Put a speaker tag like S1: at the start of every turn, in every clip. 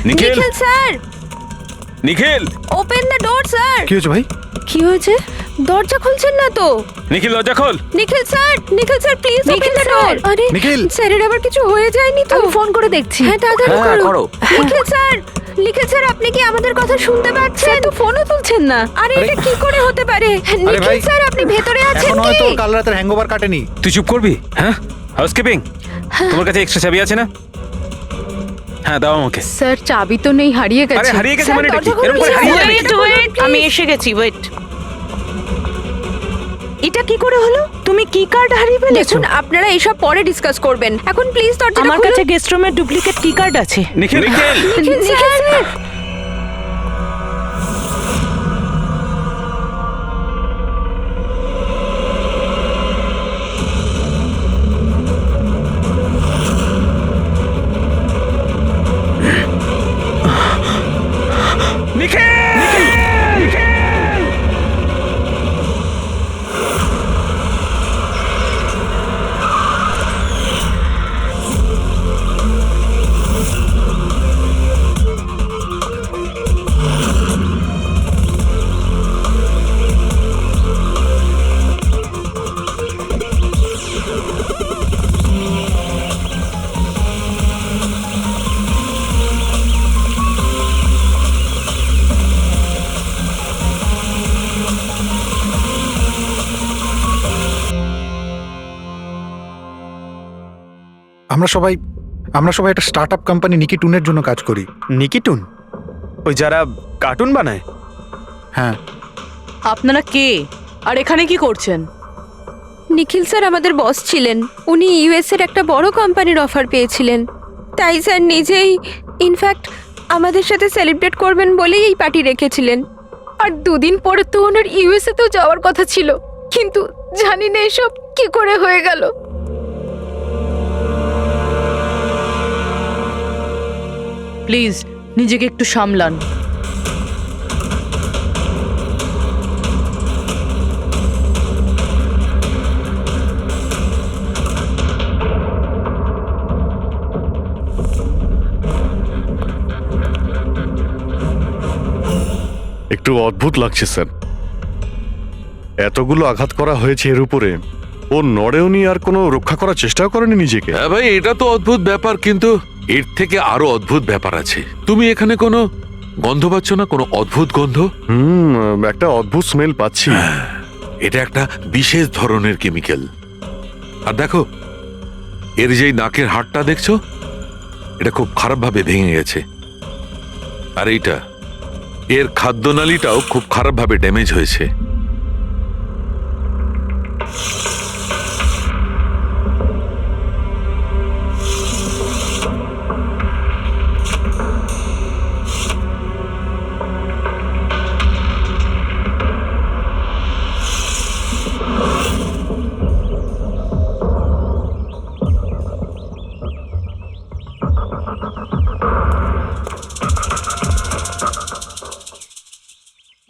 S1: Nikhil
S2: Nikhil sir,
S1: Nikhil
S2: open the door sir.
S3: কি হয়েছে ভাই?
S2: কি হয়েছে? দরজা খুলছেন না তো?
S1: নিখিল দরজা খোল।
S2: Nikhil sir please open the door. আরে
S3: নিখিল!
S2: স্যারের আবার কিছু হয়ে যায়নি তো?
S4: আমি ফোন করে দেখছি।
S2: হ্যাঁ তাড়াতাড়ি
S1: হ্যাঁ,
S2: করো।
S1: করো।
S2: নিখিল স্যার আপনি কি আমাদের কথা শুনতে পাচ্ছেন?
S4: তো ফোনও তুলছেন না।
S2: আরে এটা কি করে হতে পারে? নিখিল
S3: ভাই,
S2: স্যার আপনি ভেতরে আছেন
S3: এখন
S2: কি?
S3: হয়তো কাল রাতের হ্যাংওভার কাটেনি।
S1: তুই চুপ করবি? হ্যাঁ, হাউসকিপিং, তোমার কাছে এক্সট্রা চাবি আছে না? হ্যাঁ দাও আমাকে।
S4: স্যার চাবি তো নেই, হারিয়ে
S1: আরে
S4: গেছে।
S1: হারিয়ে গেছে
S2: স্যার,
S1: মানে এটা কি?
S2: দরজা
S1: এরকম করে
S2: খুলুন,
S1: হারিয়ে
S2: স্যার।
S1: যাবে?
S2: ওয়েট
S5: আমি এসে গেছি, ওয়েট। এটা কি করে হলো? তুমি কি কার্ড হারিয়ে ফেলেছো?
S2: দেখুন আপনারা এইসব পরে ডিসকাস করবেন, এখন প্লিজ দরজাটা
S5: আমার
S2: খুলুন।
S5: কাছে গেস্ট রুমের ডুপ্লিকেট কি কার্ড আছে।
S1: নিখিল
S2: নিখিল স্যার
S3: আমরা সবাই একটা স্টার্টআপ কোম্পানি নিকি টুনের জন্য কাজ করি।
S6: নিকিটুন, ওই যারা কার্টুন বানায়?
S3: হ্যাঁ,
S4: আপনারা কে আর এখানে কি করছেন?
S2: নিখিল স্যার আমাদের বস ছিলেন, উনি ইউএস এর একটা বড় কোম্পানির অফার পেয়েছিলেন, তাই স্যার নিজেই ইনফ্যাক্ট আমাদের সাথে সেলিব্রেট করবেন বলেই এই পার্টি রেখেছিলেন।
S4: আর দুদিন পরে তো ওনার ইউএসএ তেও যাওয়ার কথা ছিল, কিন্তু জানি না এসব কি করে হয়ে গেল। প্লিজ নিজেকে একটু সামলান।
S7: একটু অদ্ভুত লাগছে স্যার, এতগুলো আঘাত করা হয়েছে এর উপরে, ও নড়েওনি আর কোনো রক্ষা করার চেষ্টাও করেনি নিজেকে।
S8: হ্যাঁ ভাই, এটা তো অদ্ভুত ব্যাপার, কিন্তু এর থেকে আরো অদ্ভুত ব্যাপার আছে। তুমি এখানে কোনো গন্ধ পাচ্ছ না? কোনো অদ্ভুত গন্ধ?
S7: একটা অদ্ভুত স্মেল পাচ্ছি।
S8: এটা একটা বিশেষ ধরনের কেমিক্যাল। আর দেখো, এর যেই নাকের হাড়টা দেখছো, এটা খুব খারাপভাবে ভেঙে গেছে। আর এইটা, এর খাদ্যনালীটাও খুব খারাপভাবে ড্যামেজ হয়েছে।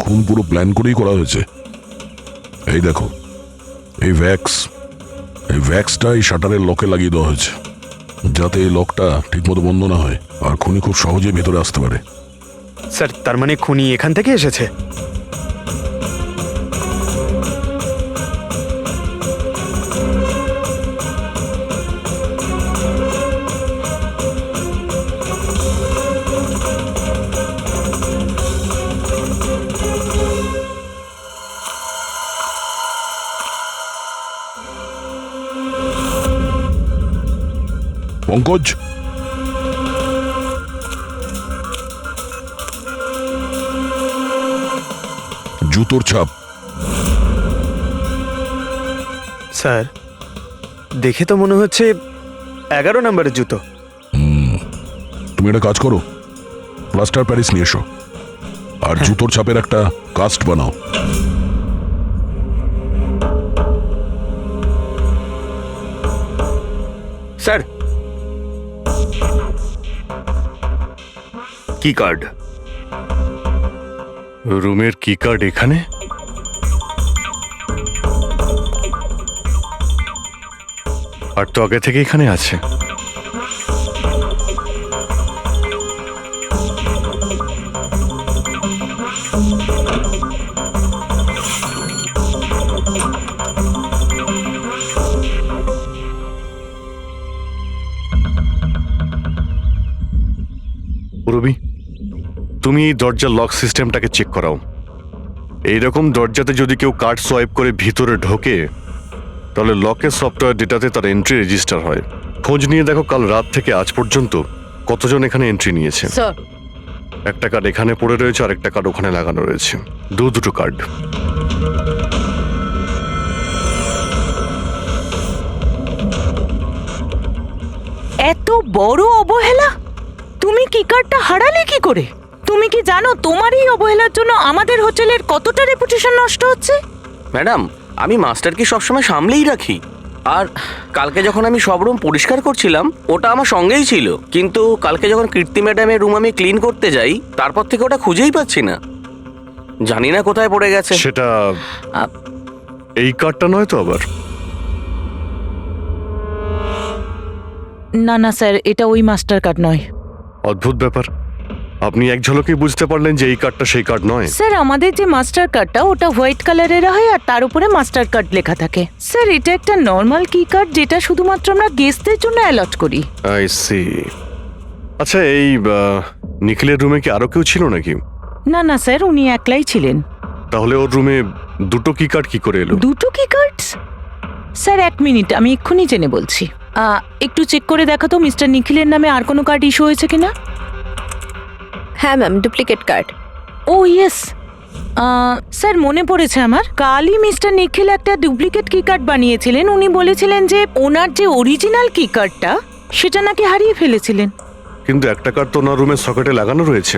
S9: খুন পুরো প্ল্যান করেই করা হয়েছে। এই দেখো, এই ভ্যাক্সটা এই শাটারের লকে লাগিয়ে দেওয়া হয়েছে, যাতে এই লকটা ঠিকমতো বন্ধ না হয় আর খুনি খুব সহজে ভেতরে আসতে পারে।
S6: স্যার, তার মানে খুনি এখান থেকে এসেছে?
S9: পঙ্কজ, জুতোর ছাপ।
S6: স্যার, দেখে তো মনে হচ্ছে 11 নম্বরের জুতো।
S9: তুমি একটা কাজ করো, প্লাস্টার প্যারিস নিয়ে এসো আর জুতোর ছাপের একটা কাস্ট বানাও।
S1: স্যার, কি কার্ড?
S7: রুমের কি কার্ড এখানে? আর তো আগে থেকে এখানে আছে। রবি, তুমি এই দরজার লক সিস্টেমটাকে চেক করাও। এইরকম দরজাতে যদি কেউ কার্ড সোয়াইপ করে ভিতরে ঢোকে, তাহলে লকের সফটওয়্যার ডেটাতে তার এন্ট্রি রেজিস্টার হয়। খোঁজ নিয়ে দেখো কাল রাত থেকে আজ পর্যন্ত কতজন এখানে এন্ট্রি নিয়েছে।
S5: স্যার
S7: একটা কার্ড এখানে পড়ে রয়েছে, আর একটা কার্ড ওখানে লাগানো রয়েছে, দুটো কার্ড।
S5: এত বড় অবহেলা! তুমি কি কার্ডটা হারালে কি করে? তুমি কি জানো তোমার এই অবহেলার জন্য আমাদের হোটেলের কতটা রেপুটেশন নষ্ট হচ্ছে?
S10: ম্যাডাম, আমি মাস্টারকে সবসময় সামলেই রাখি। আর কালকে যখন আমি সব রুম পরিষ্কার করছিলাম, ওটা আমার সঙ্গেই ছিল। কিন্তু কালকে যখন কীর্তি ম্যাডামের রুম আমি ক্লিন করতে যাই, তারপর থেকে ওটা খুঁজেই পাচ্ছি না। জানি না কোথায় পড়ে গেছে।
S7: সেটা এই কার্ডটা নয় তো আবার?
S5: না না স্যার, এটা ওই মাস্টার কার্ড নয়।
S7: অদ্ভুত ব্যাপার, আপনি এক ঝলকেই বুঝতে পারলেন যে এই কার্ডটা সেই কার্ড নয়।
S5: স্যার আমাদের যে মাস্টার কার্ডটা ওটা হোয়াইট কালারের হয় আর তার উপরে মাস্টার কার্ড লেখা থাকে। স্যার এটা একটা নর্মাল কি কার্ড যেটা শুধুমাত্র আমরা গেস্টদের জন্য অ্যালট করি।
S7: I see. আচ্ছা, এই নিখিলের রুমে কি আরো কেউ ছিল নাকি?
S5: না না স্যার, উনি একলাই ছিলেন।
S7: তাহলে ওর রুমে দুটো কি কার্ড কি করে এলো?
S5: দুটো কি কার্ডস? স্যার 1 মিনিট, আমি এক্ষুনি জেনে বলছি। একটু চেক করে দেখো তো মিস্টার নিখিলের নামে আর কোনো কার্ড ইস্যু হয়েছে কিনা।
S2: হ্যাঁ ম্যাম, ডুপ্লিকেট কার্ড।
S5: ও ইয়েস, স্যার মনে পড়েছে আমার। কালই মিস্টার নিখিল একটা ডুপ্লিকেট কি কার্ড বানিয়েছিলেন। উনি বলেছিলেন যে ওনার যে অরিজিনাল কি কার্ডটা সেটা নাকি হারিয়ে ফেলেছিলেন।
S7: কিন্তু একটা কার্ড তো ওনার রুমের সকেটে লাগানো রয়েছে,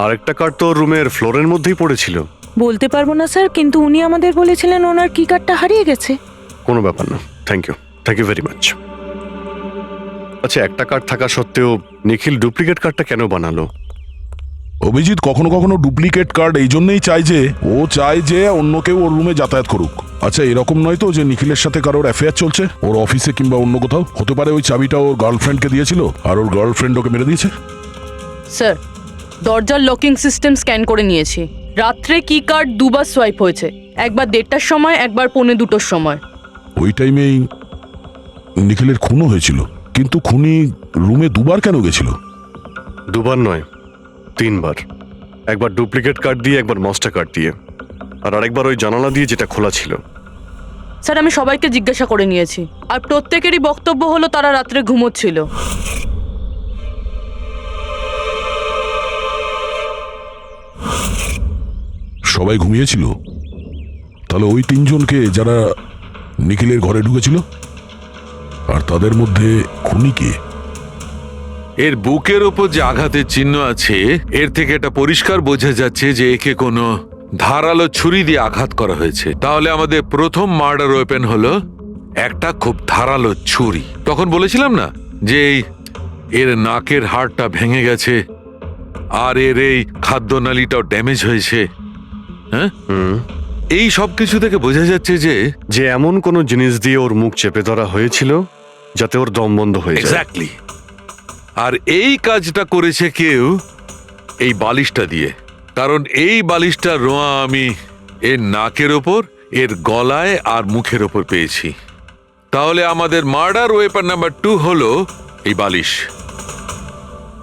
S7: আর একটা কার্ড তো রুমের ফ্লোরের মধ্যেই পড়েছিল।
S5: বলতে পারবো না স্যার, কিন্তু উনি আমাদের বলেছিলেন ওনার কি কার্ডটা হারিয়ে গেছে।
S7: কোনো ব্যাপার না, থ্যাংক ইউ ভেরি মাচ। আচ্ছা, একটা কার্ড থাকা সত্ত্বেও নিখিল ডুপ্লিকেট কার্ডটা কেন বানালো?
S9: অভিজিৎ কখনো কখনো ডুপ্লিকেট কার্ড এই জন্যই চায় যে ও চায় যে অন্য কেউ ওর রুমে যাতায়াত করুক। আচ্ছা, এরকম নয় তো যে নিখিলের সাথে কারোর অ্যাফেয়ার চলছে ওর অফিসে কিংবা অন্য কোথাও? হতে পারে ওই চাবিটা ওর গার্লফ্রেন্ডকে দিয়েছিল আর ওর গার্লফ্রেন্ড ওকে মেরে দিয়েছে।
S11: স্যার, দরজার লকিং সিস্টেম স্ক্যান করে নিয়েছি। রাত্রে কি কার্ড দুবার সোয়াইপ হয়েছে, একবার 1:30টার সময়, একবার 1:45টার সময়।
S9: ওই টাইমেই নিখিলের খুনও হয়েছিল, কিন্তু খুনি রুমে দুবার কেন গেছিল?
S7: দুবার নয়, 3 বার। একবার ডুপ্লিকেট কার্ড দিয়ে, একবার মাস্টার কার্ড দিয়ে, আর আরেকবার ওই জানালা দিয়ে যেটা খোলা ছিল।
S11: স্যার আমি সবাইকে জিজ্ঞাসা করে নিয়েছি, আর প্রত্যেকেরই বক্তব্য হলো তারা রাত্রে ঘুমোচ্ছিল।
S9: সবাই ঘুমিয়েছিল? তাহলে ওই 3 জনকে যারা নিখিলের ঘরে ঢুকেছিল, আর তাদের মধ্যে খুনি কে?
S8: এর বুকের ওপর যে আঘাতের চিহ্ন আছে, এর থেকে এটা পরিষ্কার বোঝা যাচ্ছে যে একে কোনো ধারালো ছুরি দিয়ে আঘাত করা হয়েছে। তাহলে আমাদের প্রথম মার্ডার ওয়েপেন হলো একটা খুব ধারালো ছুরি। তখন বলেছিলাম না যে এর নাকের হাড়টা ভেঙে গেছে আর এর এই খাদ্যনালীটাও ড্যামেজ হয়েছে। হ্যাঁ, এই সব কিছু থেকে বোঝা যাচ্ছে যে
S7: এমন কোনো জিনিস দিয়ে ওর মুখ চেপে ধরা হয়েছিল যাতে ওর দম বন্ধ হয়ে যায়।
S8: এক্স্যাক্টলি। আর এই কাজটা করেছে কেউ এই বালিশটা দিয়ে, কারণ এই বালিশটা রোয়া আমি এর নাকের ওপর, এর গলায় আর মুখের ওপর পেয়েছি। তাহলে আমাদের মার্ডার ওয়েপন নাম্বার 2 হলো এই বালিশ।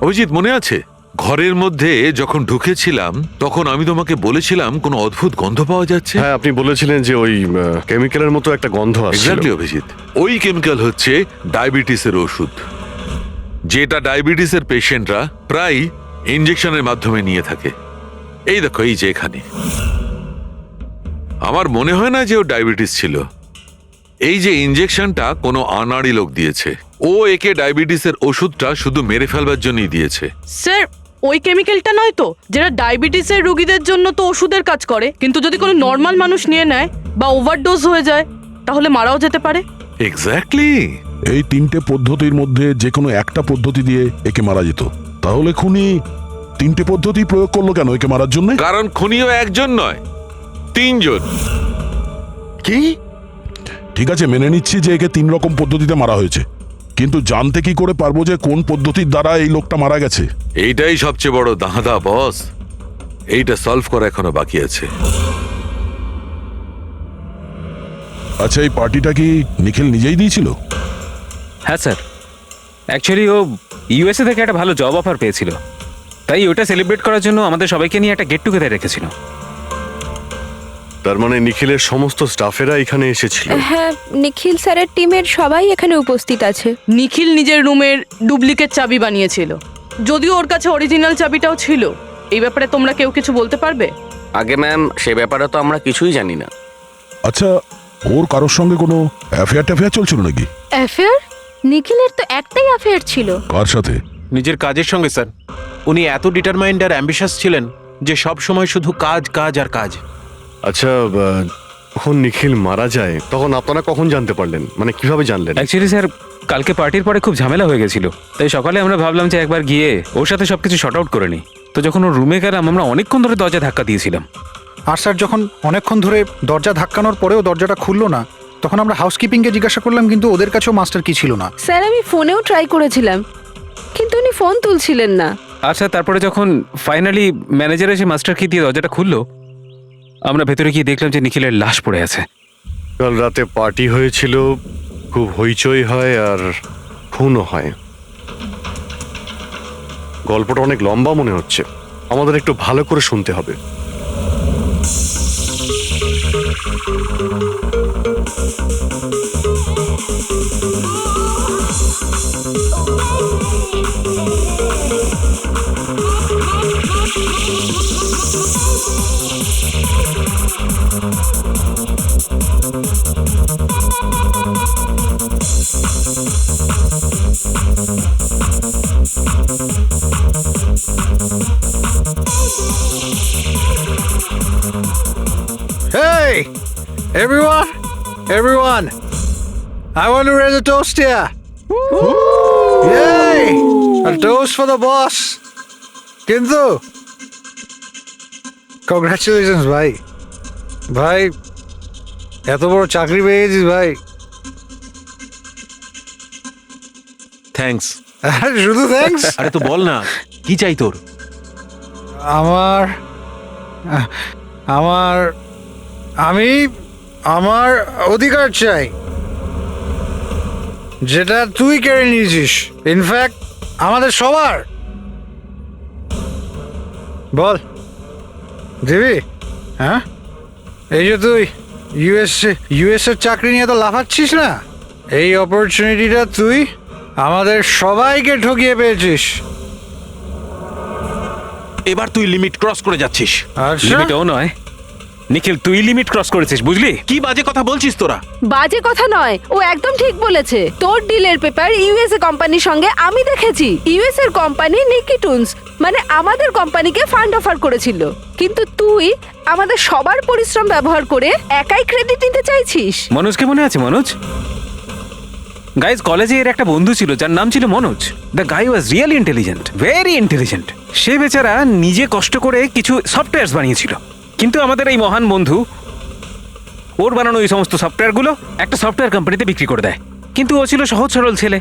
S8: অভিজিৎ মনে আছে ঘরের মধ্যে যখন ঢুকেছিলাম তখন আমি তোমাকে বলেছিলাম কোনো অদ্ভুত গন্ধ পাওয়া যাচ্ছে?
S7: হ্যাঁ, আপনি বলেছিলেন যে ওই কেমিক্যালের মতো একটা গন্ধ আসছিল।
S8: এক্স্যাক্টলি অভিজিৎ, ওই কেমিক্যাল হচ্ছে ডায়াবেটিসের ওষুধ, যেটা ডায়াবেটিসের পেশেন্টরা প্রায় ইনজেকশনের মাধ্যমে নিয়ে থাকে। এই দেখো, এই যে এখানে। আমার মনে হয় না যে ও ডায়াবেটিস ছিল। এই যে ইনজেকশনটা কোনো আনাড়ি লোক দিয়েছে। ও একে ডায়াবেটিসের ওষুধটা শুধু মেরে ফেলবার জন্যই দিয়েছে।
S11: স্যার ওই কেমিক্যালটা নয় তো, যেটা ডায়াবেটিসের রোগীদের জন্য তো ওষুধের কাজ করে, কিন্তু যদি কোনো নর্মাল মানুষ নিয়ে নেয় বা ওভারডোজ হয়ে যায় তাহলে মারাও যেতে পারে।
S8: এক্স্যাক্টলি।
S9: এই 3টে পদ্ধতির মধ্যে যে কোনো একটা পদ্ধতি দিয়ে একে মারা যেত। তাহলে খুনি 3টে পদ্ধতি প্রয়োগ করলো কেন একে মারার জন্য?
S8: কারণ খুনিও একজন নয়, 3 জন।
S9: কি? ঠিক আছে, মেনে নিচ্ছি যে একে 3 রকম পদ্ধতিতে মারা হয়েছে, কিন্তু জানতে কি করে পারবো যে কোন পদ্ধতির দ্বারা এই লোকটা মারা গেছে?
S8: এইটাই সবচেয়ে বড় দাঁদা বস, এইটা সলভ করা এখনো বাকি আছে।
S9: আচ্ছা, এই পার্টিটা কি নিখিল নিজেই দিয়েছিল?
S1: হ্যাঁ স্যার, অ্যাকচুয়ালি ও ইউএসএ থেকে একটা ভালো জব অফার পেয়েছিল, তাই ওটা সেলিব্রেট করার জন্য আমাদের সবাইকে নিয়ে একটা গেট টুগেদার রেখেছিল।
S7: তার মানে নিখিলের সমস্ত স্টাফেরা এখানে এসেছিল।
S2: হ্যাঁ, নিখিল স্যারের টিমের সবাই এখানে উপস্থিত আছে।
S11: নিখিল নিজের রুমের ডুপ্লিকেট চাবি বানিয়েছিল, যদিও ওর কাছে অরিজিনাল চাবিটাও ছিল। এই ব্যাপারে তোমরা কেউ কিছু বলতে পারবে?
S10: আগে ম্যাম, সে ব্যাপারে তো আমরা কিছুই জানি না।
S9: আচ্ছা, ওর কারোর সঙ্গে কোনো অ্যাফেয়ার চলছিল নাকি?
S4: অ্যাফেয়ার? নিখিলের তো একটাই অ্যাফেয়ার ছিল।
S9: কার সাথে?
S12: নিজের কাজের সঙ্গে স্যার। উনি এত ডিটারমাইন্ড আর অ্যাম্বিশাস ছিলেন যে সব সময় শুধু কাজ কাজ আর কাজ।
S7: আচ্ছা, যখন নিখিল মারা যায় তখন আপনারা কখন জানতে পারলেন, মানে কিভাবে জানলেন?
S1: অ্যাকচুয়ালি স্যার, কালকে পার্টির পরে খুব ঝামেলা হয়ে গেছিল, তাই সকালে আমরা ভাবলাম যে একবার গিয়ে ওর সাথে সবকিছু শর্ট আউট করে নিই। তো যখন ওর রুমে গেলাম, আমরা অনেকক্ষণ ধরে দরজা ধাক্কা দিয়েছিলাম।
S3: আর স্যার যখন অনেকক্ষণ ধরে দরজা ধাক্কানোর পরেও দরজাটা খুললো না, তখন আমরা হাউসকিপিংকে জিজ্ঞাসা করলাম, কিন্তু ওদের কাছেও মাস্টার কি ছিল না।
S2: স্যার, আমি ফোনেও ট্রাই করেছিলাম, কিন্তু উনি ফোন তুলছিলেন না।
S1: আচ্ছা, তারপরে যখন ফাইনালি ম্যানেজার এসে মাস্টার কি দিয়ে দরজাটা খুললো, আমরা ভেতরে গিয়ে দেখলাম যে নিখিলের লাশ পড়ে আছে।
S7: কাল রাতে পার্টি হয়েছিল, খুব হইচই হয় আর খুনও হয়। গল্পটা অনেক লম্বা মনে হচ্ছে, আমাদের একটু ভালো করে শুনতে হবে।
S3: Hey, everyone, I want to raise a toast here. Yay! A toast for the boss. কিন্তু কংগ্রাচুলেশনস ভাই, ভাই এত বড় চাকরি পেয়েছিস ভাই।
S12: থ্যাঙ্কস।
S3: শুধু থ্যাঙ্কস?
S12: আরে তো বল না, কি চাই তোর?
S3: আমার আমার আমি আমার অধিকার চাই, যেটা তুই কেড়ে নিয়েছিস, ইনফ্যাক্ট আমাদের সবার। বল দিবি? হ্যাঁ, এই যে তুই ইউএস এর চাকরি নিয়ে তো লাফাচ্ছিস না, এই অপরচুনিটিটা তুই আমাদের সবাইকে ঠকিয়ে পেয়েছিস।
S12: এবার তুই লিমিট ক্রস করে যাচ্ছিস।
S3: আচ্ছা,
S1: লিমিটও নয় নিখিল, তুই লিমিট ক্রস করেছিস, বুঝলি?
S12: কি বাজে কথা বলছিস তোরা?
S2: বাজে কথা নয়, ও একদম ঠিক বলেছে। তোর ডিলের পেপার ইউএসএ কোম্পানির সঙ্গে আমি দেখেছি। ইউএস এর কোম্পানি নিকিটুনস মানে আমাদের কোম্পানিকে ফান্ড অফার করেছিল, কিন্তু তুই আমাদের সবার পরিশ্রম ব্যবহার করে একাই ক্রেডিট নিতে চাইছিস।
S1: মনোজকে মনে আছে? মনোজ গাইজ, কলেজে এর একটা বন্ধু ছিল যার নাম ছিল Manoj. The guy was really intelligent, very intelligent. সে বেচারা নিজে কষ্ট করে কিছু সফটওয়্যারস বানিয়েছিল, কিন্তু আমাদের এই মহান বন্ধু ওর বানানো এই সমস্ত সফটওয়্যারগুলো একটা সফটওয়্যার কোম্পানিতে বিক্রি করে দেয়। কিন্তু ও ছিল সহজ সরল ছেলে,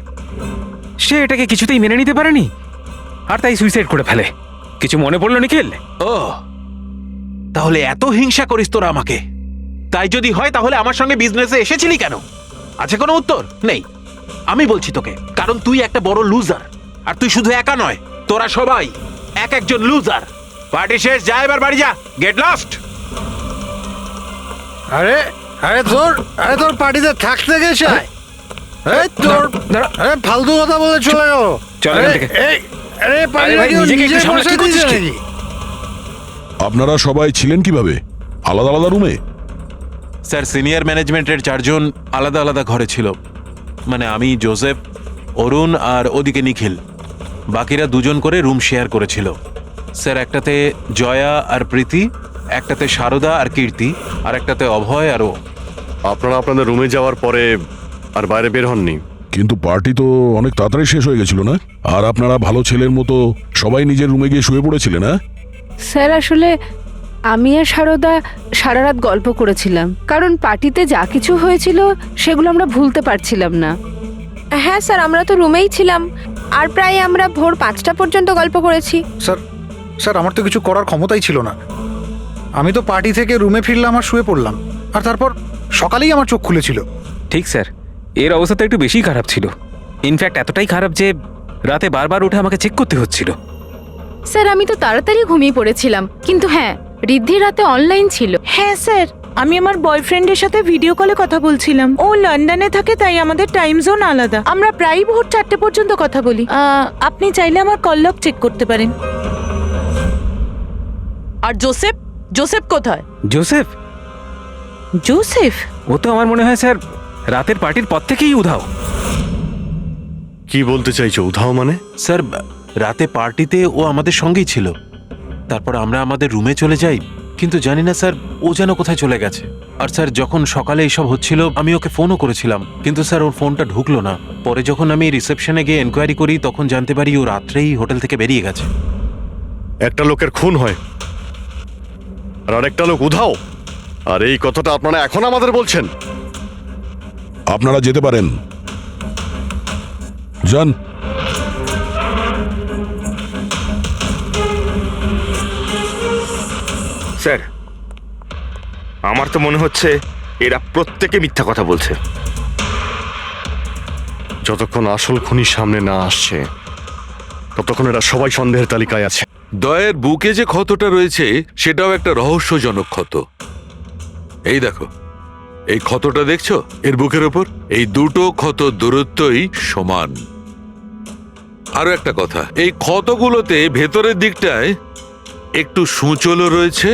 S1: সে এটাকে কিছুতেই মেনে নিতে পারেনি আর তাই সুইসাইড করে ফেলে। কিছু মনে পড়লো নিখিল?
S12: ও, তাহলে এত হিংসা করিস তোরা আমাকে? তাই যদি হয় তাহলে আমার সঙ্গে বিজনেসে এসেছিলি কেন? আছে কোনো উত্তর নেই? আমি বলছি তোকে, কারণ তুই একটা বড় লুজার। আর তুই শুধু একা নয়, তোরা সবাই এক একজন লুজার। পার্টি শেষ, যা এবার বাড়ি যা, গেট লস্ট।
S3: আরে আরে তোর পার্টিতে থাকতে গেছে, এই তোর আরে ফালতু কথা বলে চলে গেল।
S1: চল এখান থেকে।
S3: আরে পার্টি
S1: ভাই, নিজেকে একটু সামলে, কি করছিস কি?
S9: আপনারা সবাই ছিলেন কিভাবে আলাদা আলাদা রুমে?
S12: স্যার, সিনিয়র ম্যানেজমেন্টের 4 জন আলাদা আলাদা ঘরে ছিল। মানে আমি, জোসেফ, অরুণ আর ওদিকে নিখিল। বাকিরা 2 জন করে রুম শেয়ার করেছিল। স্যার, একটাতে জয়া আর প্রীতি, একটাতে শারদা আর কীর্তি, আর একটাতে অভয় আর ও।
S7: আপনারা আপনাদের রুমে যাওয়ার পরে আর বাইরে বের হননি?
S9: কিন্তু পার্টি তো অনেক তাড়াতাড়ি শেষ হয়ে গেছিল না? আর আপনারা ভালো ছেলের মতো সবাই নিজের রুমে গিয়ে শুয়ে পড়েছিলেন? না
S2: স্যার, আসলে আমি আর সারদা সারা রাত গল্প করেছিলাম, কারণ পার্টিতে যা কিছু হয়েছিল সেগুলো আমরা ভুলতে পারছিলাম না। হ্যাঁ স্যার, আমরা তো রুমেই ছিলাম আর প্রায় আমরা ভোর 5টা পর্যন্ত গল্প করেছি।
S3: স্যার আমার তো কিছু করার ক্ষমতাই ছিল না। আমি তো পার্টি থেকে রুমে ফিরলাম আর শুয়ে পড়লাম, আর তারপর সকালেই আমার চোখ খুলেছিল।
S1: ঠিক স্যার, এর অবস্থা তো একটু বেশি খারাপ ছিল। ইনফ্যাক্ট এতটাই খারাপ যে রাতে বারবার উঠে আমাকে চেক করতে হচ্ছিল।
S4: স্যার আমি তো তাড়াতাড়ি ঘুমিয়ে পড়েছিলাম, কিন্তু হ্যাঁ ঋদ্ধি রাতে অনলাইন ছিল।
S5: হ্যাঁ স্যার, আমি আমার বয়ফ্রেন্ডের সাথে ভিডিও কলে কথা বলছিলাম। ও লন্ডনে থাকে, তাই আমাদের টাইম জোন আলাদা। আমরা প্রায় ভোর 4টে পর্যন্ত কথা বলি। আপনি চাইলে আমার কল লগ চেক করতে পারেন।
S11: আর জোসেফ, জোসেফ কোথায়?
S1: জোসেফ?
S5: জোসেফ?
S1: ও তো আমার মনে হয় স্যার রাতের পার্টির পর থেকেই উধাও।
S7: কি বলতে চাইছো উধাও মানে?
S12: স্যার রাতে পার্টিতে ও আমাদের সঙ্গেই ছিল, তারপর আমরা আমাদের রুমে চলে যাই, কিন্তু জানি না স্যার ও যেন কোথায় চলে গেছে। আর স্যার যখন সকালে এইসব হচ্ছিল আমি ওকে ফোনও করেছিলাম, কিন্তু স্যার ওর ফোনটা ঢুকলো না। পরে যখন আমি রিসেপশনে গিয়ে এনকোয়ারি করি তখন জানতে পারি ও রাত্রেই হোটেল থেকে বেরিয়ে গেছে।
S7: একটা লোকের খুন হয় আর আরেকটা লোক উধাও, আর এই কথাটা আপনারা এখন আমাদের বলছেন?
S9: আপনারা যেতে পারেন, যান।
S6: স্যার আমার তো মনে হচ্ছে এরা প্রত্যেকে মিথ্যা কথা বলছে।
S7: যতক্ষণ আসল খুনি সামনে না আসছে ততক্ষণ এরা সবাই সন্দেহের তালিকায় আছে।
S8: দয়ের বুকে যে ক্ষতটা রয়েছে সেটাও একটা রহস্যজনক ক্ষত। এই দেখো, এই ক্ষতটা দেখছো এর বুকের ওপর? এই দুটো ক্ষত দূরত্বই সমান। আরো একটা কথা, এই ক্ষতগুলোতে ভেতরের দিকটায় একটু সূচলও রয়েছে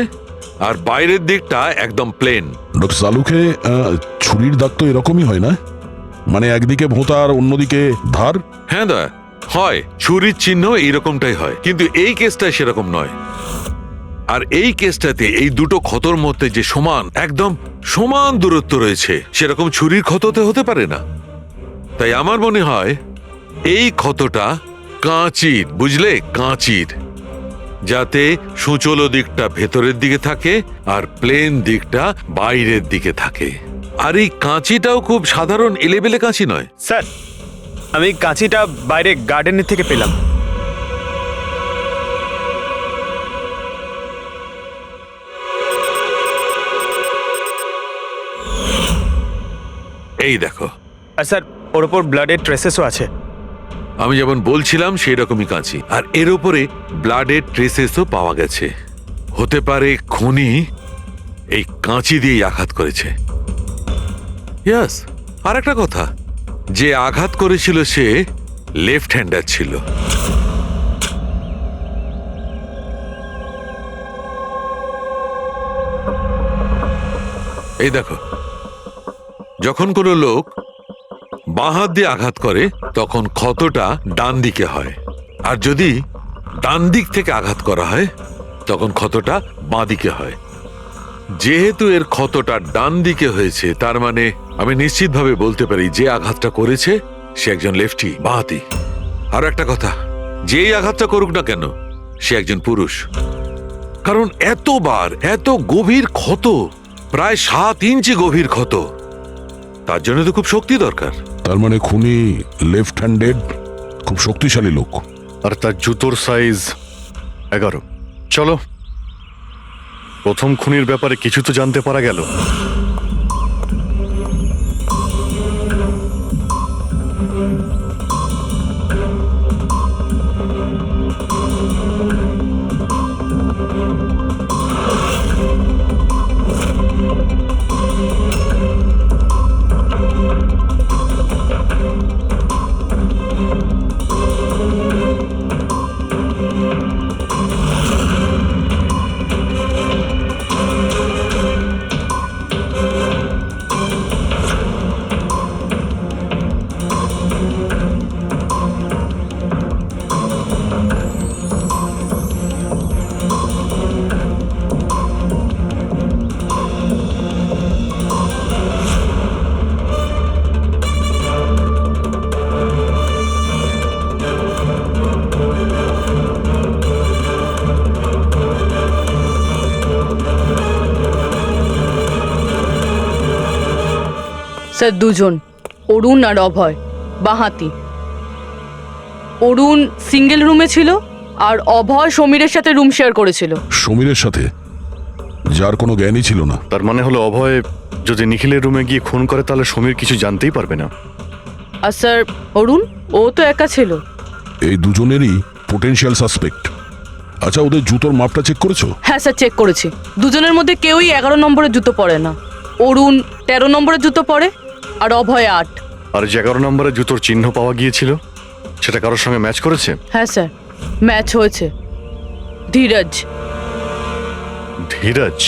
S8: আর বাইরের দিকটা একদম প্লেন।
S9: ডক্টর সালুকে ছুরির দাগ তো এরকমই হয় না? মানে একদিকে ভোঁতা আর অন্যদিকে ধার?
S8: হ্যাঁ দয়া, হয় ছুরির চিহ্ন এইরকমটাই হয়, কিন্তু এই কেসটা সেরকম নয়। আর এই কেসটাতে এই দুটো ক্ষতর মধ্যে যে সমান, একদম সমান দূরত্ব রয়েছে, সেরকম ছুরির ক্ষততে হতে পারে না। তাই আমার মনে হয় এই ক্ষতটা কাঁচির, বুঝলে, কাঁচির, যাতে সূচল দিকটা ভেতরের দিকে থাকে আর প্লেন দিকটা বাইরের দিকে থাকে। আর এই কাঁচিটাও খুব সাধারণ এলেবেলে কাঁচি নয়।
S6: স্যার আমি কাঁচিটা বাইরে গার্ডেনের থেকে পেলাম।
S8: এই দেখো।
S6: আর স্যার ওর ওপর ব্লাডের ট্রেসেসও আছে।
S8: আমি যেমন বলছিলাম সেই রকমই কাঁচি, আর এর উপরে ব্লাডের ট্রেসেসও পাওয়া গেছে। হতে পারে খুনি এই কাঁচি দিয়েই আঘাত করেছে। ইয়াস, আর একটা কথা, যে আঘাত করেছিল সে লেফট হ্যান্ডার ছিল। এই দেখো, যখন কোনো লোক বাঁ হাত দিয়ে আঘাত করে তখন ক্ষতটা ডান দিকে হয়, আর যদি ডান দিক থেকে আঘাত করা হয় তখন ক্ষতটা বাঁ দিকে হয়। যেহেতু এর ক্ষতটা ডান দিকে হয়েছে, তার মানে আমি নিশ্চিতভাবে বলতে পারি যে আঘাতটা করেছে সে একজন লেফটি, বাঁহাতি। আর একটা কথা, যেই আঘাতটা করুক না কেন সে একজন পুরুষ, কারণ এতবার এত গভীর ক্ষত, প্রায় 7 ইঞ্চি গভীর ক্ষত, তার জন্য তো খুব শক্তি দরকার।
S9: তার মানে খুনি লেফট হ্যান্ডেড, খুব শক্তিশালী লোক।
S7: আর তার জুতোর সাইজ 11। চলো, প্রথম খুনির ব্যাপারে কিছু তো জানতে পারা গেল।
S11: স্যার দুজন, অরুণ আর অভয়, বাঁহাতি। অরুণ সিঙ্গেল রুমে ছিল আর অভয় সমীরের সাথে রুম শেয়ার করেছিল।
S9: সমীরের সাথে, যার কোনো জ্ঞানই ছিল না।
S7: তার মানে হলো অভয় যদি নিখিলের রুমে গিয়ে খুন করে তাহলে সমীর কিছু জানতেই পারবে না।
S11: আর স্যার অরুণ, ও তো একা ছিল।
S9: এই দুজনেরই পোটেনশিয়াল সাসপেক্ট। আচ্ছা, ওদের জুতোর মাপটা চেক করেছো?
S11: হ্যাঁ স্যার, চেক করেছি। দুজনের মধ্যে কেউই 11 নম্বরের জুতো পরে না। অরুণ 13 নম্বরের জুতো পরে আর অভয় 8।
S7: আর যে 11 নম্বরের জুতোর চিহ্ন পাওয়া গিয়েছিল সেটা কারোর সঙ্গে ম্যাচ করেছে?
S11: হ্যাঁ স্যার, ম্যাচ হয়েছে। ধীরজ।
S7: ধীরজ?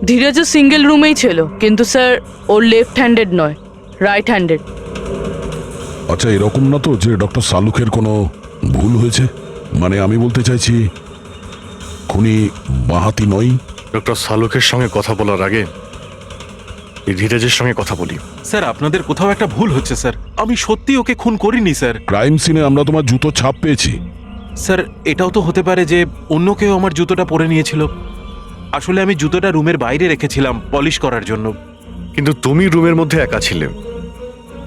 S11: ধীরজও সিঙ্গেল রুমেই ছিল, কিন্তু স্যার ওর লেফট হ্যান্ডেড নয়, রাইট হ্যান্ডেড।
S9: আচ্ছা, এরকম না তো যে ডক্টর সালুকের কোনো ভুল হয়েছে? মানে আমি বলতে চাইছি খুনি বাঁহাতি নয়।
S7: ডক্টর সালুকের সঙ্গে কথা বলার আগে এই ধীরজের সঙ্গে কথা বলি।
S12: স্যার, আপনাদের কোথাও একটা ভুল হচ্ছে স্যার। আমি সত্যি ওকে খুন করিনি স্যার।
S9: ক্রাইম সিনে আমরা তোমার জুতো ছাপ পেয়েছি।
S12: স্যার, এটাও তো হতে পারে যে অন্য কেউ আমার জুতোটা পরে নিয়েছিল। আসলে আমি জুতোটা রুমের বাইরে রেখেছিলাম পলিশ করার জন্য।
S7: কিন্তু তুমি রুমের মধ্যে একা ছিলে,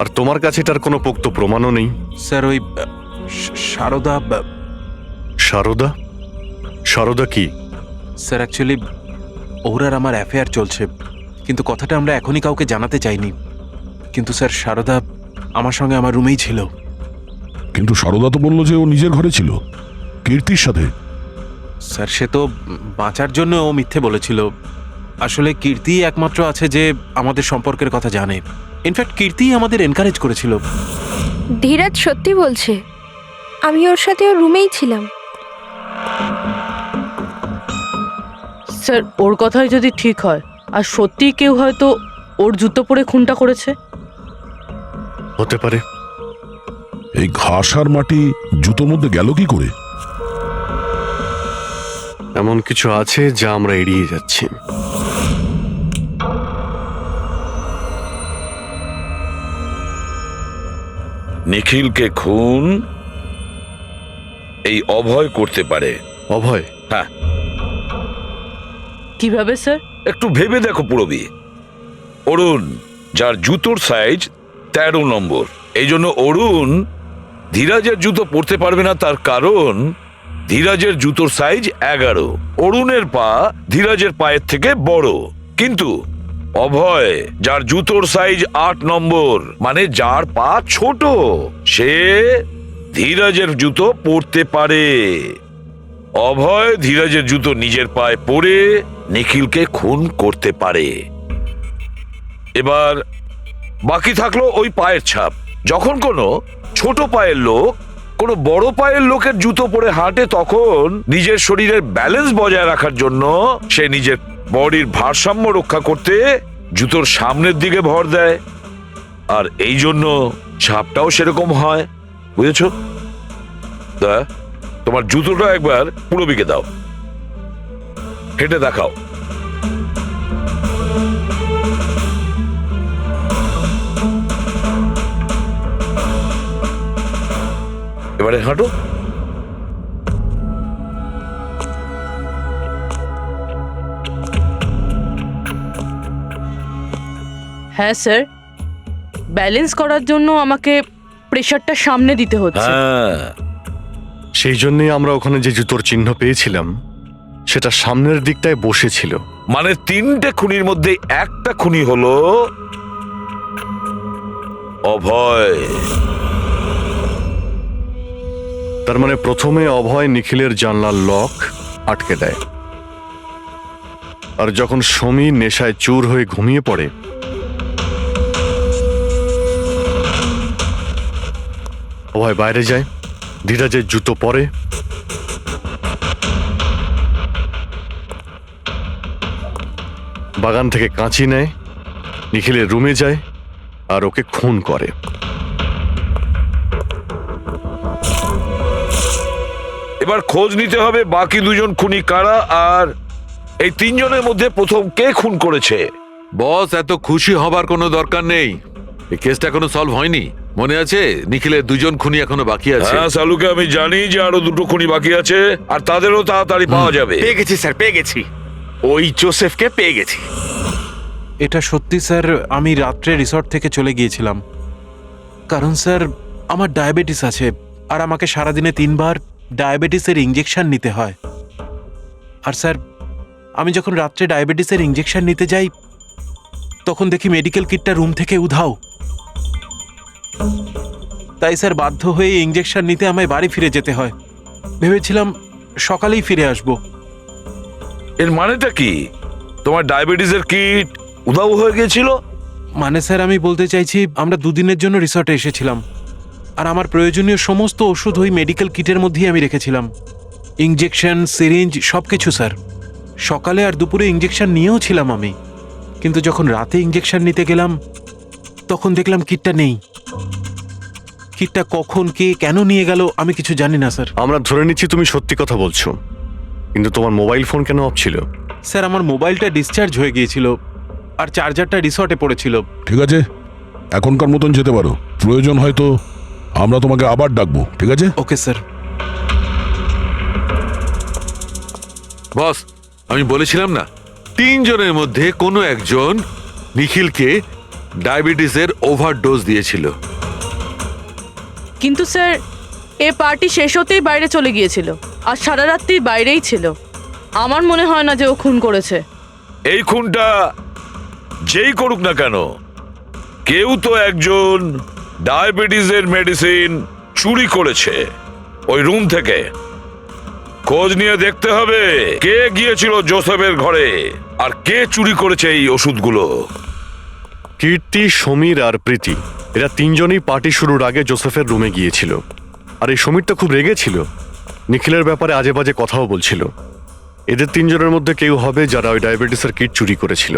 S7: আর তোমার কাছে এটার কোনো পোক্ত প্রমাণও নেই।
S12: স্যার, ওই সারদা।
S7: সারদা? সারদা কি?
S12: স্যার, অ্যাকচুয়ালি ওর আর আমার অ্যাফেয়ার চলছে, কিন্তু কথাটা আমরা এখনই কাউকে জানাতে চাইনি। কিন্তু স্যার, সারদা আমার সঙ্গে আমার রুমেই ছিল।
S9: কিন্তু সারদা তো বললো যে ও নিজের ঘরে ছিল কীর্তির সাথে।
S12: স্যার, সে তো বাঁচার জন্য ও মিথ্যে বলেছিল। আসলে কীর্তি একমাত্র আছে যে আমাদের সম্পর্কের কথা জানে। ইনফ্যাক্ট কীর্তি আমাদের এনকারেজ করেছিল।
S4: ধীরাজ সত্যি বলছে, আমি ওর সাথে ওর রুমেই ছিলাম।
S11: স্যার, ওর কথাই যদি ঠিক হয় আর সত্যিই কেউ হয়তো ওর জুতো পরে খুনটা করেছে।
S7: হতে পারে।
S9: এই ঘাস আর মাটি জুতোর মধ্যে গেল কি করে?
S7: এমন কিছু আছে যা আমরা এড়িয়ে যাচ্ছি।
S13: নিখিলকে খুন এই অভয় করতে পারে।
S7: অভয়?
S13: হ্যাঁ।
S11: কিভাবে স্যার?
S13: একটু ভেবে দেখো পুরবি। অরুণ, যার জুতোর সাইজ 13 নম্বর, এই জন্য অরুণ ধীরাজের জুতো পরতে পারবে না। তার কারণ ধীরাজের জুতোর সাইজ 11। অরুণের পা ধীরাজের পায়ের থেকে বড়। কিন্তু অভয়, যার জুতোর সাইজ 8 নম্বর, মানে যার পা ছোট, সে ধীরাজের জুতো পরতে পারে। অভয় ধীরাজের জুতো নিজের পায়ে পরে নিখিলকে খুন করতে পারে। এবার বাকি থাকলো ওই পায়ের ছাপ। যখন কোনো ছোট পায়ের লোক কোনো বড় পায়ের লোকের জুতো পরে হাঁটে, তখন নিজের শরীরের ব্যালেন্স বজায় রাখার জন্য সে নিজের বডির ভারসাম্য রক্ষা করতে জুতোর সামনের দিকে ভর দেয়। আর এই জন্য ছাপটাও সেরকম হয়। বুঝেছো? তোমার জুতোটা একবার পুরবিকে দাও, হেঁটে দেখাও। এবারে হাঁটো।
S11: হ্যাঁ স্যার, ব্যালেন্স করার জন্য আমাকে প্রেশারটা সামনে দিতে হচ্ছে।
S13: হ্যাঁ,
S7: সেই জন্যই আমরা ওখানে যে জুতোর চিহ্ন পেয়েছিলাম সেটা সামনের দিকটায় বসেছিল।
S13: মানে 3টে খুনির মধ্যে একটা খুনি হলো অভয়।
S7: তার মানে প্রথমে অভয় নিখিলের জানলার লক আটকে দেয়, আর যখন সমী নেশায় চুর হয়ে ঘুমিয়ে পড়ে, অভয় বাইরে যায়, ধীরাজের জুতো পরে, বাগান থেকে কাঁচি নেয়, নিখিলের রুমে যায় আর ওকে খুন করে।
S13: এবার খোঁজ নিতে হবে বাকি 2 জন খুনি কারা, আর এই 3 জনের মধ্যে প্রথম কে খুন করেছে।
S8: বস, এত খুশি হবার কোনো দরকার নেই। এই কেসটা এখনো সলভ হয়নি। মনে আছে নিখিলের 2 জন খুনি এখনো বাকি আছে।
S13: হ্যাঁ সালুকে আমি জানি যে আরো 2টো খুনি বাকি আছে, আর তাদেরও তাড়াতাড়ি পাওয়া যাবে।
S10: পেয়ে গেছি স্যার, পেয়ে গেছি। ওই জোসেফকে পেয়ে গেছি।
S12: এটা সত্যি স্যার, আমি রাত্রে রিসর্ট থেকে চলে গিয়েছিলাম। কারণ স্যার, আমার ডায়াবেটিস আছে, আর আমাকে সারাদিনে 3 বার ডায়াবেটিসের ইঞ্জেকশন নিতে হয়। আর স্যার, আমি যখন রাত্রে ডায়াবেটিসের ইঞ্জেকশন নিতে যাই, তখন দেখি মেডিকেল কিটটা রুম থেকে উধাও। তাই স্যার, বাধ্য হয়ে ইঞ্জেকশন নিতে আমায় বাড়ি ফিরে যেতে হয়। ভেবেছিলাম সকালেই ফিরে আসব।
S13: এর মানেটা কি? তোমার ডায়াবেটিসের কিট উধাও হয়ে গিয়েছিল?
S12: মানে স্যার, আমি বলতে চাইছি আমরা দুদিনের জন্য রিসর্টে এসেছিলাম, আর আমার প্রয়োজনীয় সমস্ত ওষুধ ওই মেডিকেল কিটের মধ্যেই আমি রেখেছিলাম। ইঞ্জেকশন, সিরিঞ্জ, সব কিছু স্যার। সকালে আর দুপুরে ইঞ্জেকশন নিয়েও ছিলাম আমি, কিন্তু যখন রাতে ইঞ্জেকশন নিতে গেলাম তখন দেখলাম কিটটা নেই। কিটটা কখন কে কেন নিয়ে গেল আমি কিছু জানি না স্যার।
S6: আমরা ধরে নিচ্ছি তুমি সত্যি কথা বলছো, কিন্তু তোমার মোবাইল ফোন কেন অফ ছিল?
S12: স্যার, আমার মোবাইলটা ডিসচার্জ হয়ে গিয়েছিল আর চার্জারটা রিসর্টে পড়েছিল।
S9: ঠিক আছে, এখনকার মতন যেতে পারো। প্রয়োজন হয়তো আমরা তোমাকে আবার ডাকবো, ঠিক আছে?
S12: Okay sir.
S8: বস, আমি বলেছিলাম না, 3 জনের মধ্যে কোনো একজন নিখিলকে ডায়াবেটিসের ওভারডোজ দিয়েছিল।
S11: কিন্তু স্যার, এ পার্টি শেষ হতেই বাইরে চলে গিয়েছিল আর সারা রাত্রি বাইরেই ছিল। আমার মনে হয় না যে ও খুন করেছে।
S13: এই খুনটা যেই করুক না কেন, কেউ তো একজন ডায়াবেটিসের মেডিসিন চুরি করেছে ওই রুম থেকে। খোঁজ নিয়ে দেখতে হবে কে গিয়েছিল জোসেফের ঘরে আর কে চুরি করেছে এই ওষুধগুলো।
S6: কীর্তি, সমীর আর প্রীতি এরা 3 জনই পার্টি শুরুর আগে জোসেফের রুমে গিয়েছিল। আর এই সমীরটা খুব রেগেছিল, নিখিলের ব্যাপারে আজে বাজে কথাও বলছিল। এদের 3 জনের মধ্যে কেউ হবে যারা ওই ডায়াবেটিসের কিট চুরি করেছিল।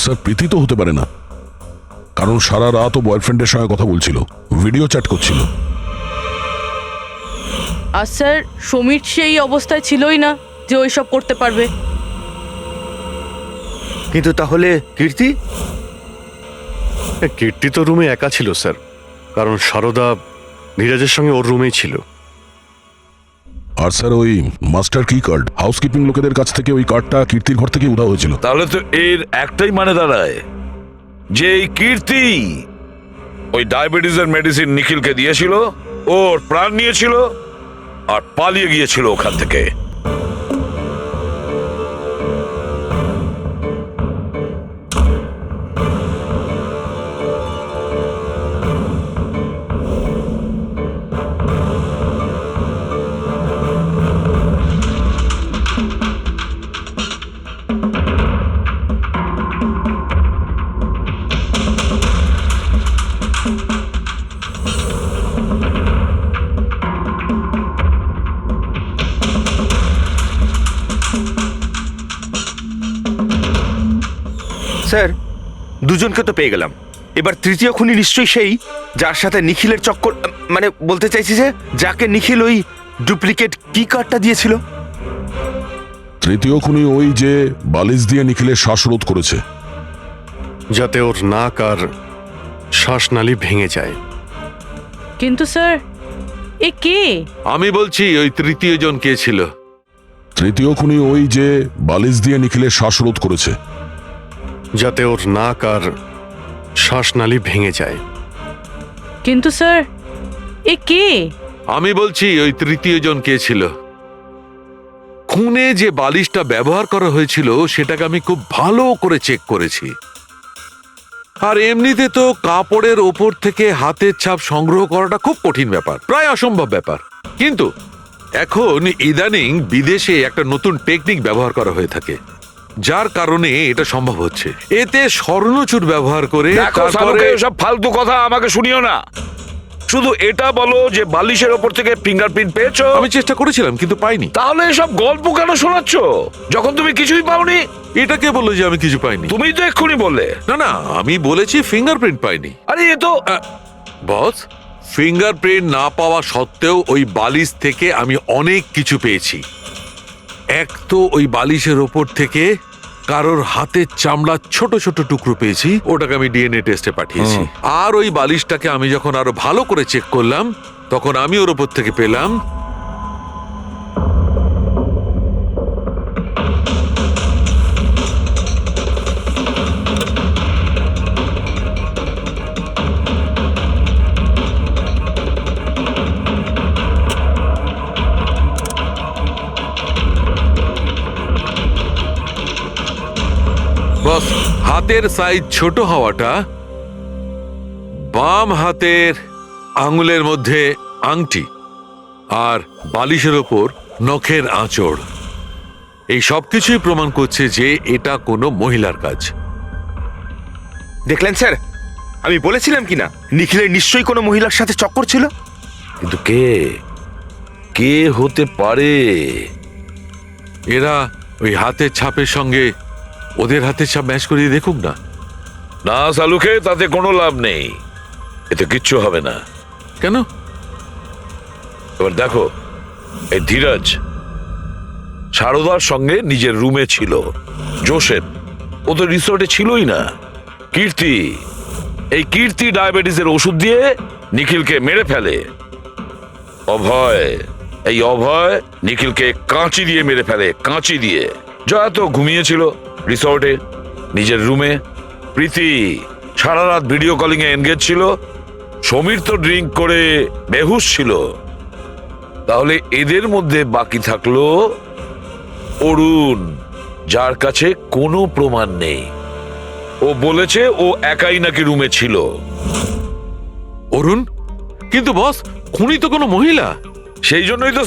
S9: স্যার, প্রীতি তো হতে পারে না, কারণ সারা রাত ও বয়ফ্রেন্ডের সঙ্গে কথা বলছিল, ভিডিও চ্যাট করছিল।
S11: আর স্যার, সমীর সেই অবস্থায় ছিলই না যে ওইসব করতে পারবে।
S6: কিন্তু তাহলে কীর্তি? কীর্তি তো রুমে একা ছিল স্যার, কারণ সারদা ধীরাজের সঙ্গে ওর রুমেই ছিল।
S9: আর স্যার, ওই মাস্টার কি কার্ড হাউসকিপিং লোকেদের কাছ থেকে ওই কার্ডটা কীর্তির ঘর থেকে উধাও হয়েছিল।
S13: তাহলে তো এর একটাই মানে দাঁড়ায় যে এই কীর্তি ওই ডায়াবেটিসের মেডিসিন নিখিলকে দিয়েছিল, ওর প্রাণ নিয়েছিল আর পালিয়ে গিয়েছিল ওখান থেকে।
S14: স্যার, দুজনকে তো পেয়ে গেলাম। এবার তৃতীয় খুনি নিশ্চয়ই সেই যার সাথে নিখিলের চক্কর, মানে বলতে চাইছি যে যাকে নিখিল ওই ডুপ্লিকেট কি কার্ডটা দিয়েছিল।
S9: তৃতীয় খুনি ওই যে বালিশ দিয়ে নিখিলের শ্বাসরোধ করেছে,
S6: যাতে ওর নাক আর শ্বাসনালী ভেঙে যায়।
S11: কিন্তু স্যার, এ কে?
S8: আমি বলছি ওই তৃতীয় জন কে ছিল।
S9: তৃতীয় খুনি ওই যে বালিশ দিয়ে নিখিলের শ্বাসরোধ করেছে,
S6: যাতে ওর নাক আর শ্বাসনালী ভেঙে যায়।
S11: কিন্তু স্যার, এ কে?
S8: আমি বলছি ওই তৃতীয় জন কে ছিল। খুনে যে বালিশটা ব্যবহার করা হয়েছিল সেটাকে আমি খুব ভালো করে চেক করেছি। আর এমনিতে তো কাপড়ের ওপর থেকে হাতের ছাপ সংগ্রহ করাটা খুব কঠিন ব্যাপার, প্রায় অসম্ভব ব্যাপার। কিন্তু এখন ইদানিং বিদেশে একটা নতুন টেকনিক ব্যবহার করা হয়ে থাকে, যার কারণে এটা সম্ভব হচ্ছে। এতে স্বর্ণচুর ব্যবহার করে
S13: সব ফালতু কথা আমাকে শুনিও না, শুধু এটা বলো যে বালিশের ওপর থেকে ফিঙ্গারপ্রিন্ট পেয়েছো।
S8: আমি চেষ্টা করেছিলাম কিন্তু পাইনি।
S13: তাহলে এসব গল্প কেন শোনাচ্ছ যখন তুমি কিছুই পাওনি?
S8: এটা কে বললো যে আমি কিছু পাইনি?
S13: তুমি তো এক্ষুনি বললে।
S8: না না, আমি বলেছি ফিঙ্গারপ্রিন্ট পাইনি।
S13: আরে এ তো
S8: বস, ফিঙ্গারপ্রিন্ট না পাওয়া সত্ত্বেও ওই বালিশ থেকে আমি অনেক কিছু পেয়েছি। এক তো ওই বালিশের ওপর থেকে কারোর হাতের চামড়া ছোট ছোট টুকরো পেয়েছি, ওটাকে আমি ডিএনএ টেস্টে পাঠিয়েছি। আর ওই বালিশটাকে আমি যখন আরো ভালো করে চেক করলাম তখন আমি ওর ওপর থেকে পেলাম বস, হাতের সাইজ ছোট হওয়াটা বাম হাতের আঙুলের মধ্যে আংটি আর বালিশের ওপর নখের আঁচড়, এই সব কিছুই প্রমাণ করছে যে এটা কোনো মহিলার কাজ।
S14: দেখলেন স্যার, আমি বলেছিলাম কি না নিখিলের নিশ্চয়ই কোনো মহিলার সাথে চক্কর ছিল।
S13: কিন্তু কে কে হতে পারে?
S8: এরা ওই হাতের ছাপের সঙ্গে ওদের হাতের ছাপ ম্যাচ করিয়ে দেখুক না।
S13: না সালুকে, তাতে কোনো লাভ নেই, এতে কিচ্ছু হবে না।
S8: কেন?
S13: এবার দেখো, এই ধীরাজ সারদার সঙ্গে নিজের রুমে ছিল। জোসেফ, ও তো রিসোর্টে ছিলই না। কীর্তি, এই কীর্তি ডায়াবেটিসের ওষুধ দিয়ে নিখিলকে মেরে ফেলে। অভয়, এই অভয় নিখিলকে কাঁচি দিয়ে মেরে ফেলে, কাঁচি দিয়ে। জয়া তো ঘুমিয়েছিল রিসর্টে নিজের রুমে। প্রীতি সারা রাত ভিডিও কলিং এ এনগেজ ছিল। সমীর তো ড্রিঙ্ক করে বেহুশ ছিল। তাহলে এদের মধ্যে বাকি থাকলো অরুণ, যার কাছে কোনো প্রমাণ নেই। ও বলেছে ও একাই নাকি রুমে ছিল।
S8: অরুণ? কিন্তু বস, খুনি তো কোনো মহিলা।
S13: সেই জন্যই তো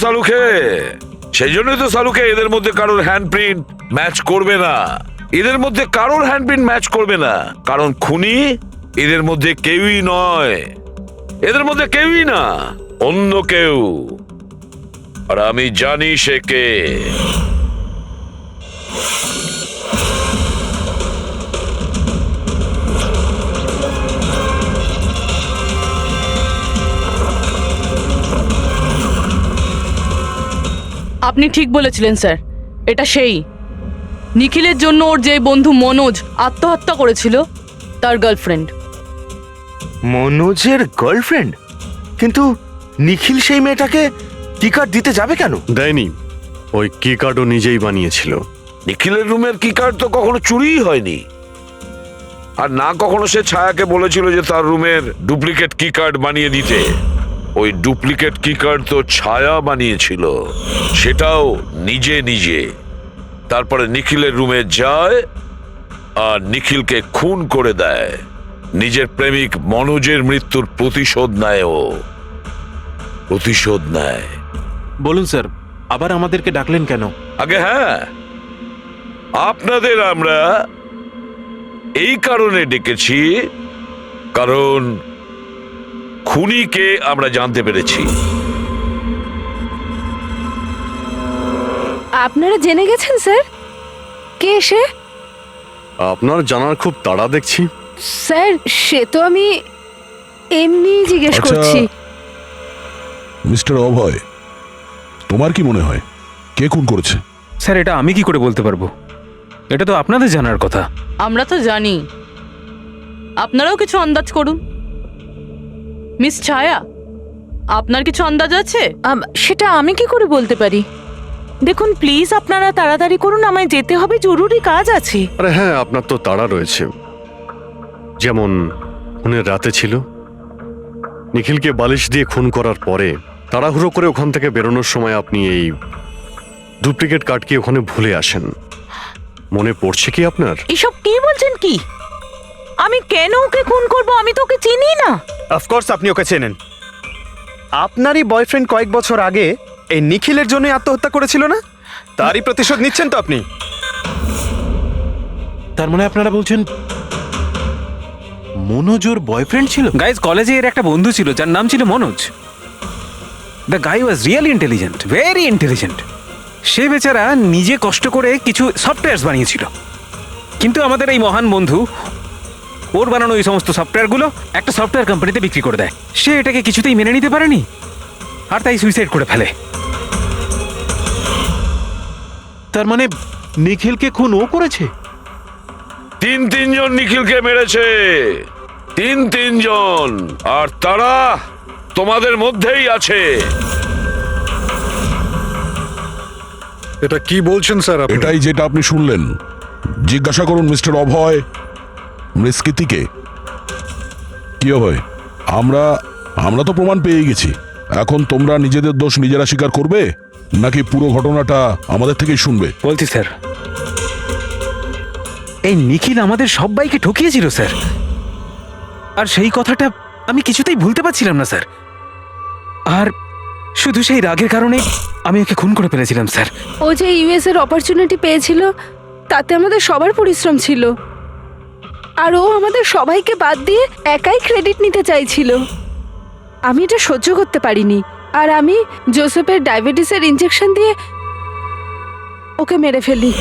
S13: সালুকে এদের মধ্যে কারোর হ্যান্ডপ্রিন্ট ম্যাচ করবে না। এদের মধ্যে কারোর হ্যান্ডপ্রিন্ট ম্যাচ করবে না, কারণ খুনি এদের মধ্যে কেউই নয়। এদের মধ্যে কেউই না, অন্য কেউ। আর আমি জানি সে কে।
S11: আপনি ঠিক বলেছিলেন স্যার, এটা সেই নিখিলের জন্য ওর যে বন্ধু মনোজ আত্মহত্যা করেছিল তার গার্লফ্রেন্ড।
S14: মনোজের গার্লফ্রেন্ড? কিন্তু নিখিল সেই মেয়েটাকে কি কার্ড দিতে যাবে কেন?
S6: দেয়নি, ওই কি কার্ডও নিজেই বানিয়েছিল।
S13: নিখিলের রুমের কি কার্ড তো কখনো চুরিই হয়নি। আর না কখনো সে ছায়াকে বলেছিল যে তার রুমের ডুপ্লিকেট কি কার্ড বানিয়ে দিতে। ওই ডুপ্লিকেট কি কার্ড তো ছায়া বানিয়েছিল, সেটাও নিজে নিজে। তারপরে নিখিলের রুমে যায় আর নিখিলকে খুন করে দেয়। নিজের প্রেমিক মনোজের মৃত্যুর প্রতিশোধ নেয় ও, প্রতিশোধ নেয়।
S12: বলুন স্যার, আবার আমাদেরকে ডাকলেন কেন?
S13: আগে হ্যাঁ, আপনাদের আমরা এই কারণে ডেকেছি, কারণ খুনিকে আমরা জানতে পেরেছি।
S2: আপনারা জেনে গেছেন স্যার কে সে?
S6: আপনার জানার খুব তাড়া দেখছি।
S2: স্যার সে তো আমি এমনি জিজ্ঞেস
S9: আচ্ছা,
S2: করছি।
S9: মিস্টার অভয়, তোমার কি মনে হয় কে খুন করেছে?
S1: স্যার, এটা আমি কি করে বলতে পারবো? এটা তো আপনাদের জানার কথা।
S11: আমরা তো জানি, আপনারাও কিছু আন্দাজ করুন। মিস ছায়া, আপনার কিছু আন্দাজ আছে?
S5: সেটা আমি কি করে বলতে পারি? দেখুন প্লিজ আপনারা তাড়াতাড়ি করুন, আমায় যেতে হবে, জরুরি কাজ আছে।
S6: আরে হ্যাঁ, আপনার তো তাড়া রয়েছে। যেমন খুনের রাতে ছিল, নিখিলকে বালিশ দিয়ে খুন করার পরে তাড়াহুড়ো করে ওখান থেকে বেরোনোর সময় আপনি এই ডুপ্লিকেট কার্ডকে ওখানে ভুলে আসেন। মনে পড়ছে কি আপনার?
S5: এসব কি বলছেন কি? আমি কেন ওকে খুন করব? আমি তো ওকে চিনি না।
S14: অফকোর্স আপনি ওকে চেনেন। আপনারই বয়ফ্রেন্ড কয়েক বছর আগে এই নিখিলের জন্য আত্মহত্যা করেছিল না? তারই প্রতিশোধ নিচ্ছেন তো আপনি?
S12: তার মানে আপনারা বলছেন মনোজ ওর বয়ফ্রেন্ড ছিল?
S1: গাইজ, কলেজে এর একটা বন্ধু ছিল যার নাম ছিল Manoj. The guy was really intelligent, very intelligent. সে বেচারা নিজে কষ্ট করে কিছু সফটওয়্যার বানিয়েছিল। কিন্তু আমাদের এই মহান বন্ধু ওর বানানো এই সমস্ত সফটওয়্যারগুলো একটা সফটওয়্যার কোম্পানিতে বিক্রি করে দেয়। সে এটাকে কিছুতেই মেনে নিতে পারেনি, আর তাই সুইসাইড করে ফেলে।
S12: তার মানে নিখিলকে খুন ও করেছে?
S13: তিনজন নিখিলকে মেরেছে, তিনজন, আর তারা তোমাদের মধ্যেই আছে।
S3: এটা কি বলছেন স্যার আপনি?
S9: এটাই যেটা আপনি শুনলেন। জিজ্ঞাসা করুন মিস্টার অভয় মৃস্কৃতিকে। কি অভয়, আমরা তো প্রমাণ পেয়ে গেছি। এখন তোমরা নিজেদের দোষ নিজেরা স্বীকার করবে নাকি পুরো ঘটনাটা আমাদের থেকেই শুনবে?
S1: বলছি স্যার, এই নিখিল আমাদের সবাইকে ঠকিয়েছিল স্যার। আর সেই কথাটা আমি কিছুতেই ভুলতে পারছিলাম না স্যার। আর শুধু সেই রাগের কারণে আমি ওকে খুন করে ফেলেছিলাম স্যার।
S2: ও যে ইউএস এর অপরচুনিটি পেয়েছিল তাতে আমাদের সবার পরিশ্রম ছিল, আর ও আমাদের সবাইকে বাদ দিয়ে একাই ক্রেডিট নিতে চাইছিল। আমি এটা সহ্য করতে পারিনি, আর আমি জোসেফের ডায়াবেটিসের ইনজেকশন দিয়ে ওকে মেরে ফেলি।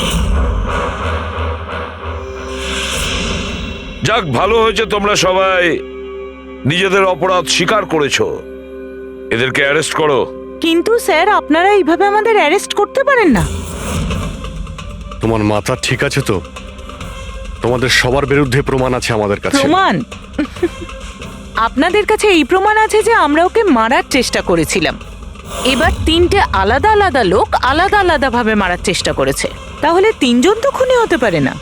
S13: যাক, ভালো হয়েছে তোমরা সবাই নিজেদের অপরাধ স্বীকার করেছো। এদেরকে অ্যারেস্ট করো।
S5: কিন্তু স্যার, আপনারা এইভাবে আমাদের অ্যারেস্ট করতে পারেন না।
S6: তোমার মাথা ঠিক আছে তো? তোমাদের সবার বিরুদ্ধে প্রমাণ আছে আমাদের কাছে।
S5: প্রমাণ? আপনাদের কাছে এই প্রমাণ আছে যে আমরা ওকে মারার চেষ্টা করেছিলাম। এবার 3টে আলাদা আলাদা লোক আলাদা আলাদা ভাবে মারার চেষ্টা করেছে, তাহলে 3জন তো খুনি হতে পারে না।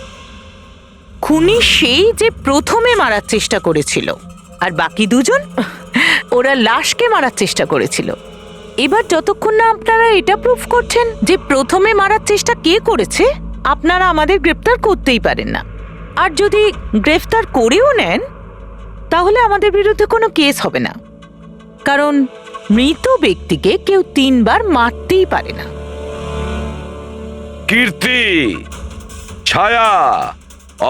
S5: খুনি সেই যে প্রথমে মারার চেষ্টা করেছিল, আর বাকি 2জন ওরা লাশকে মারার চেষ্টা করেছিল। এবার যতক্ষণ না আপনারা এটা প্রুফ করছেন যে প্রথমে মারার চেষ্টা কে করেছে, আপনারা আমাদের গ্রেফতার করতেই পারেন না। আর যদি গ্রেফতার করেও নেন তাহলে আমাদের বিরুদ্ধে কোনো কেস হবে না, কারণ মৃত ব্যক্তিকে কেউ 3 বার মারতেই পারে না।
S13: কীর্তি, ছায়া,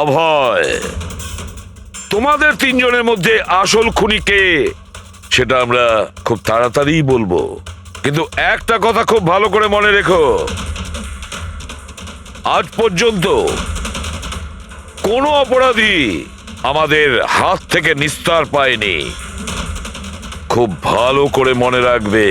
S13: অভয়, তোমাদের 3 জনের মধ্যে আসল খুনি কে সেটা আমরা খুব তাড়াতাড়ি বলবো। কিন্তু একটা কথা খুব ভালো করে মনে রেখো, আজ পর্যন্ত কোনো অপরাধী আমাদের হাত থেকে নিস্তার পায়নি। খুব ভালো করে মনে রাখবে।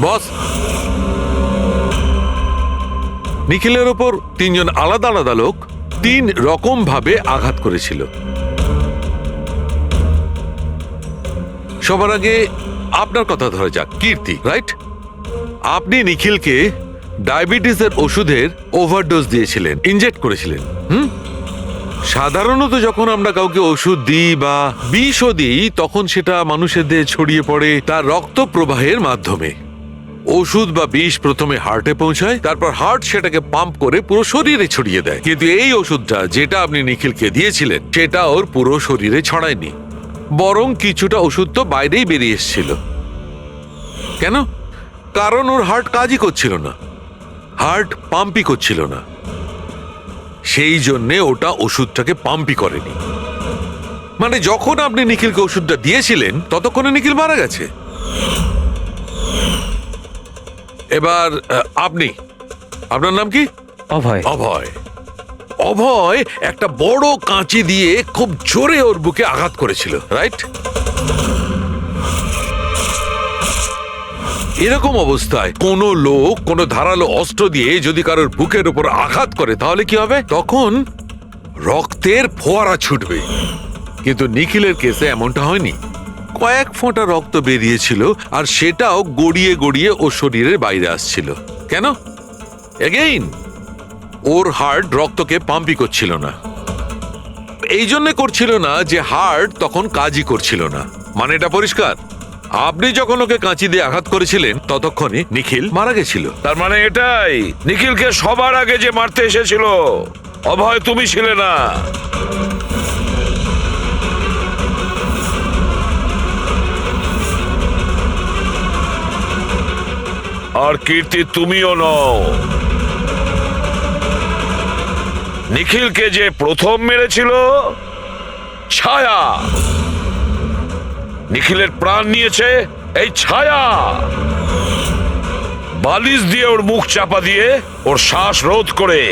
S8: বস, নিখিলের ওপর 3 জন আলাদা আলাদা লোক 3 রকম ভাবে আঘাত করেছিল। সবার আগে আপনার কথা ধরা যাক, কীর্তি, রাইট? আপনি নিখিলকে ডায়াবেটিসের ওষুধের ওভারডোজ দিয়েছিলেন, ইনজেক্ট করেছিলেন। সাধারণত যখন আমরা কাউকে ওষুধ দিই বা বিষও দিই, তখন সেটা মানুষের দেহে ছড়িয়ে পড়ে তার রক্ত প্রবাহের মাধ্যমে। ওষুধ বা বিষ প্রথমে হার্টে পৌঁছায়, তারপর হার্ট সেটাকে পাম্প করে পুরো শরীরে ছড়িয়ে দেয়। কিন্তু এই ওষুধটা যেটা আপনি নিখিলকে দিয়েছিলেন সেটা ওর পুরো শরীরে ছড়ায়নি, বরং কিছুটা ওষুধ তো বাইরেই বেরিয়ে এসেছিল। কেন? কারণ ওর হার্ট কাজই করছিল না, হার্ট পাম্পই করছিল না, সেই জন্যে ওটা ওষুধটাকে পাম্পই করেনি। মানে যখন আপনি নিখিলকে ওষুধটা দিয়েছিলেন ততক্ষণে নিখিল মারা গেছে। এবার আপনি, আপনার নাম কি?
S1: অভয়।
S8: অভয়। অভয় একটা বড় কাঁচি দিয়ে খুব জোরে ওর বুকে আঘাত করেছিল, রাইট? এরকম অবস্থায় কোনো লোক কোনো ধারালো অস্ত্র দিয়ে যদি কারোর বুকের উপর আঘাত করে তাহলে কি হবে? তখন রক্তের ফোয়ারা ছুটবে। কিন্তু নিখিলের কেসে এমনটা হয়নি। কয়েক ফোঁটা রক্ত বেরিয়েছিল, আর সেটাও গড়িয়ে গড়িয়ে ওর শরীরের বাইরে আসছিল। কেন? এগেইন ওর হার্ট রক্তকে পাম্পই করছিল না। এই জন্য করছিল না যে হার্ট তখন কাজই করছিল না। মানে এটা পরিষ্কার, আপনি যখন ওকে কাঁচি দিয়ে আঘাত করেছিলেন ততক্ষণে নিখিল মারা গেছিল।
S13: তার মানে এটাই, নিখিলকে সবার আগে যে মারতে এসেছিল অভয় তুমি ছিলে না। আর কীর্তি তুমিও নও। নিখিলকে যে প্রথম মেরেছিল ছায়া। নিখিলের প্রাণ নিয়েছে এই ছায়া। বালিশ দিয়ে ওর মুখ চাপা দিয়ে ওর শ্বাস রোধ করে।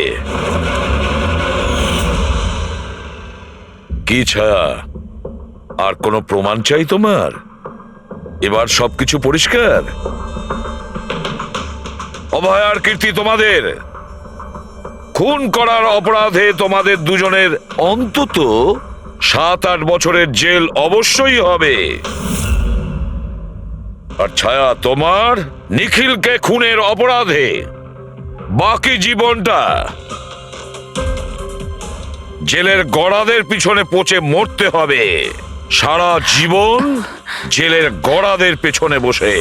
S13: কি ছায়া, আর কোনো প্রমাণ চাই তোমার? এবার সবকিছু পরিষ্কার। অভয় আর কীর্তি, তোমাদের খুন করার অপরাধে তোমাদের দুজনের অন্তত 7-8 বছরের জেল অবশ্যই হবে। আর ছায়া, তোমার নিখিলকে খুনের অপরাধে বাকি জীবনটা জেলের গড়াদের পিছনে পচে মরতে হবে। সারা জীবন জেলের গড়াদের পেছনে বসে।